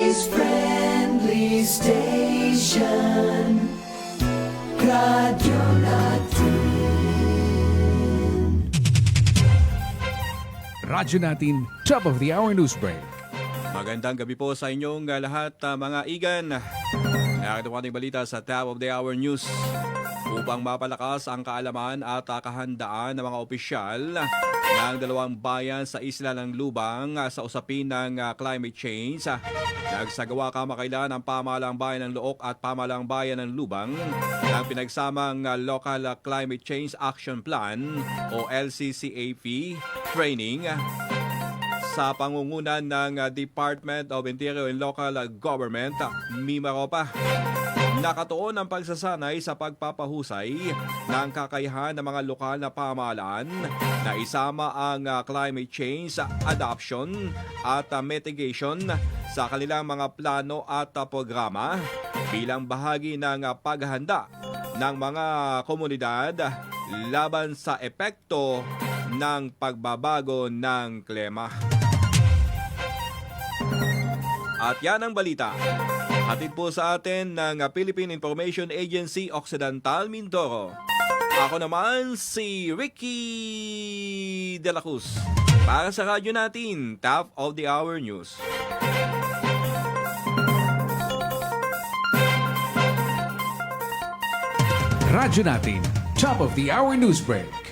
Always friendly station, Radyo Natin. Radyo Natin, top of the hour news break. Magandang gabi po sa inyong lahat, mga igan. Nakakita po ating balita sa top of the hour news. Upang mapalakas ang kaalaman at kahandaan ng mga opisyal ng dalawang bayan sa isla ng Lubang sa usapin ng climate change, nagsagawa kamakailan ang Pamahalang Bayan ng Look at Pamahalang Bayan ng Lubang ng pinagsamang Local Climate Change Action Plan o LCCAP training sa pangungunan ng Department of Interior and Local Government, MIMAROPA. Nakatuon ang pagsasanay sa pagpapahusay ng kakayahan ng mga lokal na pamahalaan na isama ang climate change adoption at mitigation sa kanilang mga plano at programa bilang bahagi ng paghahanda ng mga komunidad laban sa epekto ng pagbabago ng klima. At yan ang balita. Hatid po sa atin ng Philippine Information Agency Occidental Mindoro. Ako naman si Ricky De La Cruz para sa radyo natin, Top of the Hour News. Radyo Natin, top of the hour news break.